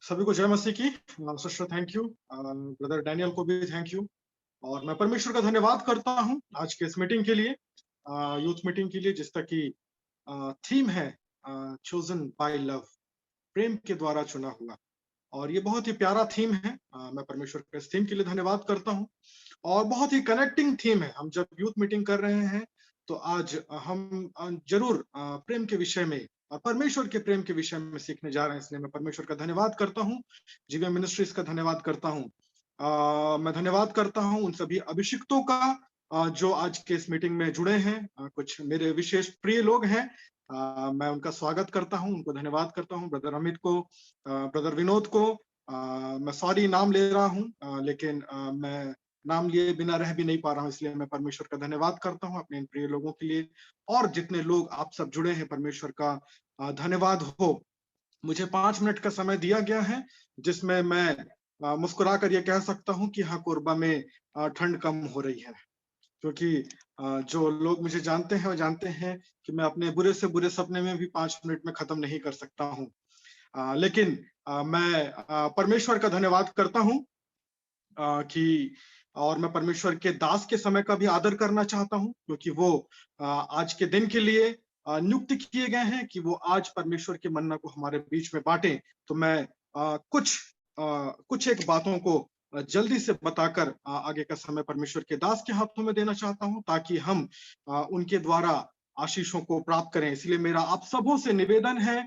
सभी को जय मसीह की। Sister thank you, brother Daniel को भी थैंक यू। और मैं परमेश्वर का धन्यवाद करता हूं आज के इस मीटिंग के लिए, यूथ मीटिंग के लिए, जिसका की थीम है चोजन बाय लव, प्रेम के द्वारा चुना हुआ। और ये बहुत ही प्यारा थीम है। मैं परमेश्वर के इस थीम के लिए धन्यवाद करता हूं। और बहुत ही कनेक्टिंग थीम है। हम जब यूथ मीटिंग कर रहे हैं तो आज हम जरूर प्रेम के विषय में और परमेश्वर के प्रेम के विषय में सीखने जा रहे हैं। इसलिए मैं परमेश्वर का धन्यवाद करता हूँ, जीवन मिनिस्ट्रीज का धन्यवाद करता हूँ। मैं धन्यवाद करता हूँ उन सभी अभिषिक्तों का जो आज के इस मीटिंग में जुड़े हैं। कुछ मेरे विशेष प्रिय लोग हैं। मैं उनका स्वागत करता हूँ, उनको धन्यवाद करता हूँ। ब्रदर अमित को, ब्रदर विनोद को, मैं सॉरी नाम ले रहा हूँ, लेकिन मैं नाम लिए बिना रह भी नहीं पा रहा हूँ। इसलिए मैं परमेश्वर का धन्यवाद करता हूँ अपने इन प्रिय लोगों के लिए। और जितने लोग आप सब जुड़े हैं, परमेश्वर का धन्यवाद हो। मुझे 5 मिनट का समय दिया गया है, जिसमें मैं मुस्कुरा कर ये कह सकता हूँ कि हाँ, कोरबा में ठंड कम हो रही है। क्योंकि जो लोग मुझे जानते हैं वो जानते हैं कि मैं अपने बुरे से बुरे सपने में भी 5 मिनट में खत्म नहीं कर सकता हूँ। लेकिन मैं परमेश्वर का धन्यवाद करता हूँ कि और मैं परमेश्वर के दास के समय का भी आदर करना चाहता हूं, क्योंकि वो आज के दिन के लिए नियुक्त किए गए हैं कि वो आज परमेश्वर के मन्ना को हमारे बीच में बांटें। तो मैं कुछ एक बातों को जल्दी से बताकर आगे का समय परमेश्वर के दास के हाथों में देना चाहता हूं, ताकि हम उनके द्वारा आशीषों को प्राप्त करें। इसलिए मेरा आप सबों से निवेदन है,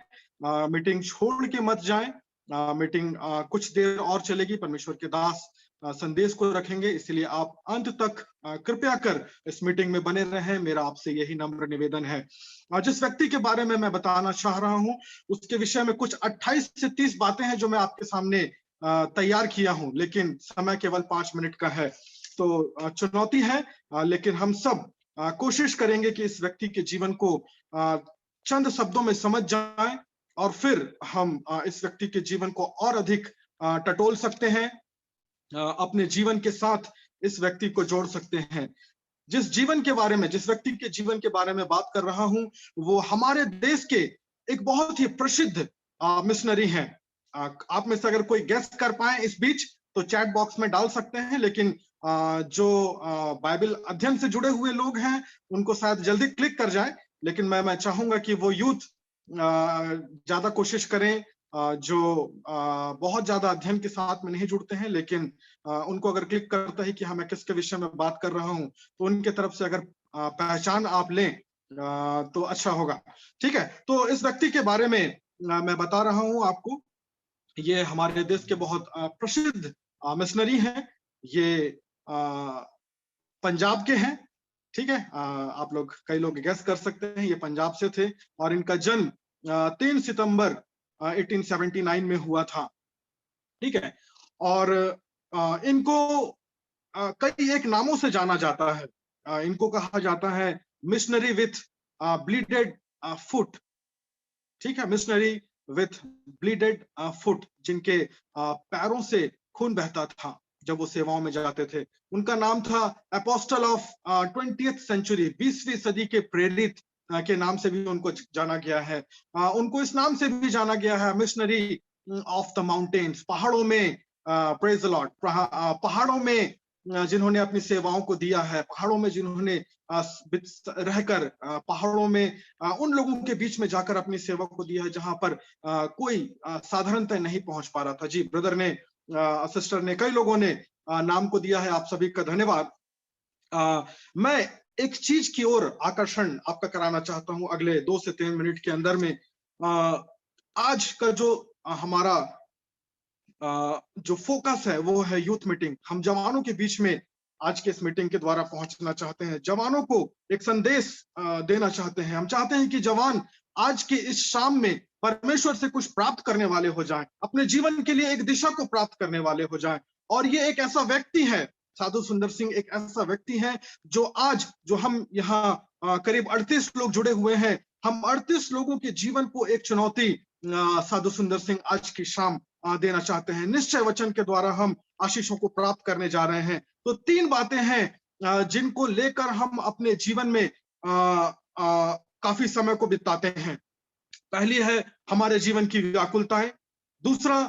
मीटिंग छोड़ के मत जाएं। मीटिंग कुछ देर और चलेगी, परमेश्वर के दास संदेश को रखेंगे। इसलिए आप अंत तक कृपया कर इस मीटिंग में बने रहें, मेरा आपसे यही नम्र निवेदन है। जिस व्यक्ति के बारे में मैं बताना चाह रहा हूं, उसके विषय में कुछ 28 से 30 बातें हैं जो मैं आपके सामने तैयार किया हूं, लेकिन समय केवल 5 मिनट का है। तो चुनौती है, लेकिन हम सब कोशिश करेंगे कि इस व्यक्ति के जीवन को चंद शब्दों में समझ जाएं, और फिर हम इस व्यक्ति के जीवन को और अधिक टटोल सकते हैं, अपने जीवन के साथ इस व्यक्ति को जोड़ सकते हैं। जिस व्यक्ति के जीवन के बारे में बात कर रहा हूं, वो हमारे देश के एक बहुत ही प्रसिद्ध मिशनरी हैं। आप में से अगर कोई गेस कर पाए इस बीच तो चैट बॉक्स में डाल सकते हैं, लेकिन जो बाइबल अध्ययन से जुड़े हुए लोग हैं उनको शायद जल्दी क्लिक कर जाए। लेकिन मैं चाहूंगा कि वो यूथ ज्यादा कोशिश करें, जो बहुत ज्यादा अध्ययन के साथ में नहीं जुड़ते हैं, लेकिन उनको अगर क्लिक करता है कि हाँ मैं किसके विषय में बात कर रहा हूं, तो उनके तरफ से अगर पहचान आप लें तो अच्छा होगा। ठीक है, तो इस व्यक्ति के बारे में मैं बता रहा हूं आपको। ये हमारे देश के बहुत प्रसिद्ध मिशनरी हैं। ये पंजाब के हैं। ठीक है, आप लोग कई लोग गैस कर सकते हैं, ये पंजाब से थे। और इनका जन्म 3 सितंबर 1879 में हुआ था। ठीक है, और इनको कई एक नामों से जाना जाता है। इनको कहा जाता है मिशनरी विथ ब्लीडेड फुट। ठीक है, मिशनरी विथ ब्लीडेड फुट, जिनके पैरों से खून बहता था जब वो सेवाओं में जाते थे। उनका नाम था एपोस्टल ऑफ 20th सेंचुरी, 20वीं सदी के प्रेरित के नाम से भी उनको जाना गया है। उनको इस नाम से भी जाना गया है मिशनरी ऑफ द माउंटेन्स, पहाड़ों में। प्रेज द लॉर्ड, पहाड़ों में जिन्होंने अपनी सेवाओं को दिया है, पहाड़ों में जिन्होंने रहकर पहाड़ों में उन लोगों के बीच में जाकर अपनी सेवा को दिया है जहां पर कोई साधारणतः नहीं पहुंच पा रहा था। जी, ब्रदर ने, सिस्टर ने, कई लोगों ने नाम को दिया है। आप सभी का धन्यवाद। मैं एक चीज की ओर आकर्षण आपका कराना चाहता हूं अगले 2 से 3 मिनट के अंदर में। आज का जो हमारा जो फोकस है वो है यूथ मीटिंग। हम जवानों के बीच में आज के इस मीटिंग के द्वारा पहुंचना चाहते हैं, जवानों को एक संदेश देना चाहते हैं। हम चाहते हैं कि जवान आज के इस शाम में परमेश्वर से कुछ प्राप्त करने वाले हो जाएं, अपने जीवन के लिए एक दिशा को प्राप्त करने वाले हो जाएं। और ये एक ऐसा व्यक्ति है, साधु सुंदर सिंह एक ऐसा व्यक्ति है जो आज, जो हम यहाँ करीब 38 लोग जुड़े हुए हैं, हम 38 लोगों के जीवन को एक चुनौती साधु सुंदर सिंह आज की शाम देना चाहते हैं। निश्चय वचन के द्वारा हम आशीषों को प्राप्त करने जा रहे हैं। तो 3 बातें हैं जिनको लेकर हम अपने जीवन में काफी समय को बिताते हैं। पहली है हमारे जीवन की व्याकुलताएं, दूसरा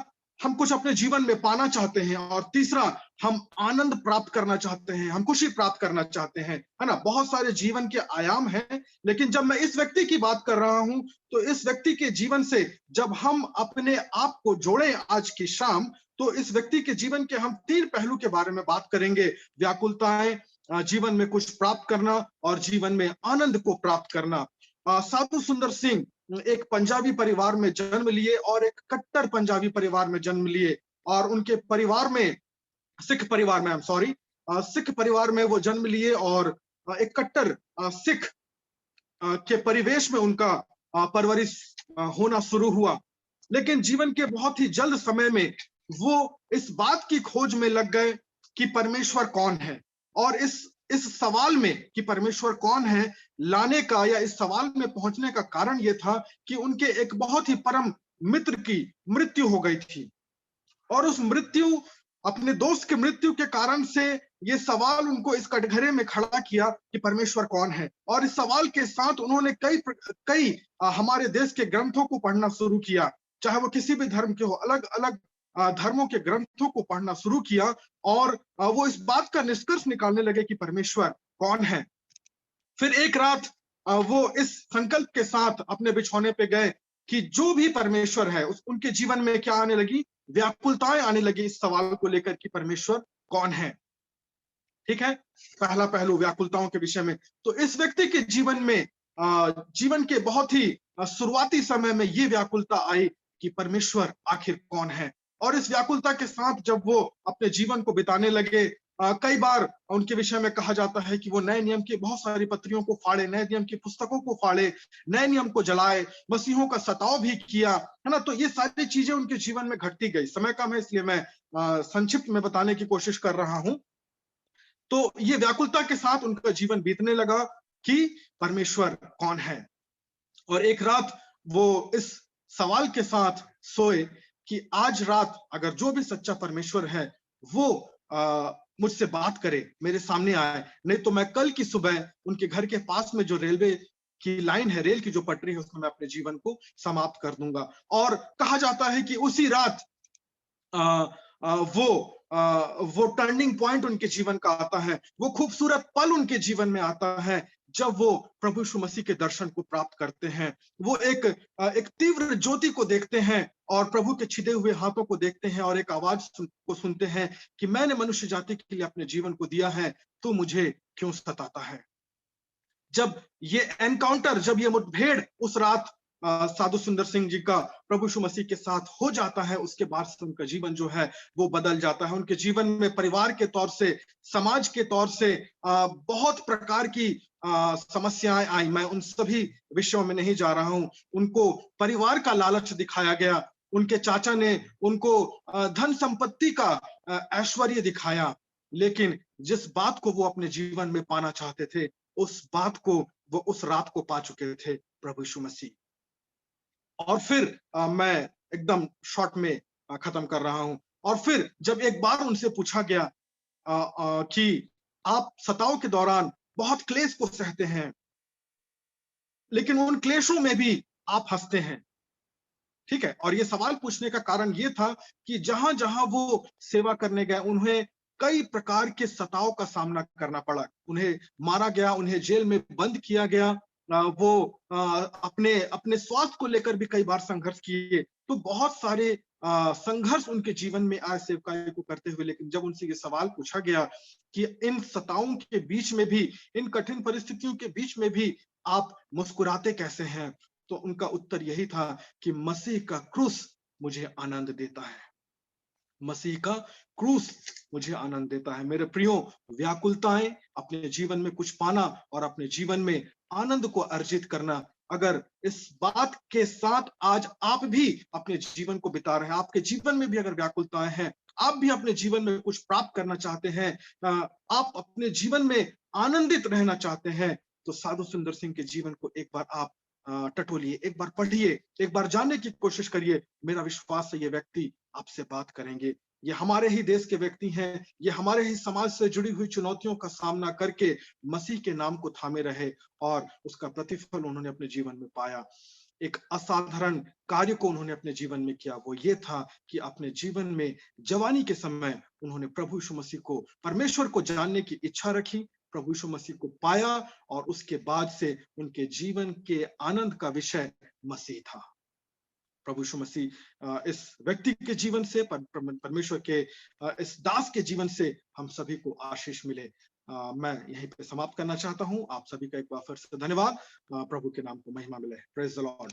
हम कुछ अपने जीवन में पाना चाहते हैं, और तीसरा हम आनंद प्राप्त करना चाहते हैं, हम खुशी प्राप्त करना चाहते हैं, है ना। बहुत सारे जीवन के आयाम हैं, लेकिन जब मैं इस व्यक्ति की बात कर रहा हूं, तो इस व्यक्ति के जीवन से जब हम अपने आप को जोड़ें आज की शाम, तो इस व्यक्ति के जीवन के हम 3 पहलू के बारे में बात करेंगे। व्याकुलताएं, जीवन में कुछ प्राप्त करना, और जीवन में आनंद को प्राप्त करना। साधु सुंदर सिंह एक पंजाबी परिवार में जन्म लिए, और एक कट्टर पंजाबी परिवार में जन्म लिए, और उनके परिवार में, सिख परिवार में, आई एम सॉरी, सिख परिवार में वो जन्म लिए, और एक कट्टर सिख के परिवेश में उनका परवरिश होना शुरू हुआ। लेकिन जीवन के बहुत ही जल्द समय में वो इस बात की खोज में लग गए कि परमेश्वर कौन है, और इस सवाल में कि परमेश्वर कौन है लाने का, या इस सवाल में पहुंचने का कारण यह था कि उनके एक बहुत ही परम मित्र की मृत्यु हो गई थी, और उस मृत्यु, अपने दोस्त की मृत्यु के कारण से ये सवाल उनको इस कटघरे में खड़ा किया कि परमेश्वर कौन है। और इस सवाल के साथ उन्होंने कई हमारे देश के ग्रंथों को पढ़ना शुरू किया, चाहे वो किसी भी धर्म के हो, अलग अलग धर्मों के ग्रंथों को पढ़ना शुरू किया, और वो इस बात का निष्कर्ष निकालने लगे कि परमेश्वर कौन है। फिर एक रात वो इस संकल्प के साथ अपने बिछौने पे गए कि जो भी परमेश्वर है, उनके जीवन में क्या आने लगी, व्याकुलताएं आने लगी इस सवाल को लेकर कि परमेश्वर कौन है। ठीक है, पहला पहलू व्याकुलताओं के विषय में। तो इस व्यक्ति के जीवन में, जीवन के बहुत ही शुरुआती समय में ये व्याकुलता आई कि परमेश्वर आखिर कौन है। और इस व्याकुलता के साथ जब वो अपने जीवन को बिताने लगे, कई बार उनके विषय में कहा जाता है कि वो नए नियम की बहुत सारी पत्रियों को फाड़े, नए नियम की पुस्तकों को फाड़े, नए नियम को जलाए, मसीहों का सताव भी किया, है ना। तो ये सारी चीजें उनके जीवन में घटती गई। समय कम है, इसलिए मैं संक्षिप्त में बताने की कोशिश कर रहा हूं। तो ये व्याकुलता के साथ उनका जीवन बीतने लगा कि परमेश्वर कौन है। और एक रात वो इस सवाल के साथ सोए कि आज रात अगर जो भी सच्चा परमेश्वर है वो मुझसे बात करे, मेरे सामने आए, नहीं तो मैं कल की सुबह उनके घर के पास में जो रेलवे की लाइन है, रेल की जो पटरी है, उसमें मैं अपने जीवन को समाप्त कर दूंगा। और कहा जाता है कि उसी रात वो टर्निंग पॉइंट उनके जीवन का आता है, वो खूबसूरत पल उनके जीवन में आता है जब वो प्रभु यीशु मसीह के दर्शन को प्राप्त करते हैं। वो एक तीव्र ज्योति को देखते हैं, और प्रभु के छिदे हुए हाथों को देखते हैं, और एक आवाज को सुनते हैं कि मैंने मनुष्य जाति के लिए अपने जीवन को दिया है, तो मुझे क्यों सताता है। जब ये एनकाउंटर, जब ये मुठभेड़ उस रात साधु सुंदर सिंह जी का प्रभु यीशु मसीह के साथ हो जाता है, उसके बाद से उनका जीवन जो है वो बदल जाता है। उनके जीवन में परिवार के तौर से, समाज के तौर से बहुत प्रकार की समस्याएं आई। मैं उन सभी विषयों में नहीं जा रहा हूं। उनको परिवार का लालच दिखाया गया, उनके चाचा ने उनको धन संपत्ति का ऐश्वर्य दिखाया, लेकिन जिस बात को वो अपने जीवन में पाना चाहते थे, उस बात को वो उस रात को पा चुके थे, प्रभु यीशु मसीह। और फिर मैं एकदम शॉर्ट में खत्म कर रहा हूं। और फिर जब एक बार उनसे पूछा गया कि आप सताव के दौरान बहुत क्लेश को सहते हैं, लेकिन उन क्लेशों में भी आप हंसते हैं, ठीक है। और ये सवाल पूछने का कारण ये था कि जहां जहां वो सेवा करने गए, उन्हें कई प्रकार के सताव का सामना करना पड़ा। उन्हें मारा गया, उन्हें जेल में बंद किया गया, वो अपने अपने स्वास्थ्य को लेकर भी कई बार संघर्ष किए। तो बहुत सारे संघर्ष उनके जीवन में आए सेवकाई को करते हुए। लेकिन जब उनसे ये सवाल पूछा गया कि इन सताओं के बीच में भी, इन कठिन परिस्थितियों के बीच में भी आप मुस्कुराते कैसे हैं, तो उनका उत्तर यही था कि मसीह का क्रूस मुझे आनंद देता है, मसीह का क्रूस मुझे आनंद देता है। मेरे प्रियो, व्याकुलताएं, अपने जीवन में कुछ पाना और अपने जीवन में आनंद को अर्जित करना, अगर इस बात के साथ आज आप भी अपने जीवन को बिता रहे हैं, आपके जीवन में भी अगर व्याकुलताएं हैं, आप भी अपने जीवन में कुछ प्राप्त करना चाहते हैं, आप अपने जीवन में आनंदित रहना चाहते हैं, तो साधु सुंदर सिंह के जीवन को एक बार आप टटोलिए, एक बार पढ़िए, एक बार जानने की कोशिश करिए। मेरा विश्वास है ये व्यक्ति आपसे बात करेंगे। ये हमारे ही देश के व्यक्ति हैं, ये हमारे ही समाज से जुड़ी हुई चुनौतियों का सामना करके मसीह के नाम को थामे रहे, और उसका प्रतिफल उन्होंने अपने जीवन में पाया। एक असाधारण कार्य को उन्होंने अपने जीवन में किया, वो ये था कि अपने जीवन में जवानी के समय उन्होंने प्रभु यीशु मसीह को, परमेश्वर को जानने की इच्छा रखी, प्रभु यीशु मसीह को पाया और उसके बाद से उनके जीवन के आनंद का विषय मसीह था। प्रभु यीशु मसीह इस व्यक्ति के जीवन से, परमेश्वर के इस दास के जीवन से हम सभी को आशीष मिले। मैं यहीं पे समाप्त करना चाहता हूँ। आप सभी का एक बार फिर से धन्यवाद। प्रभु के नाम को महिमा मिले। Praise the Lord.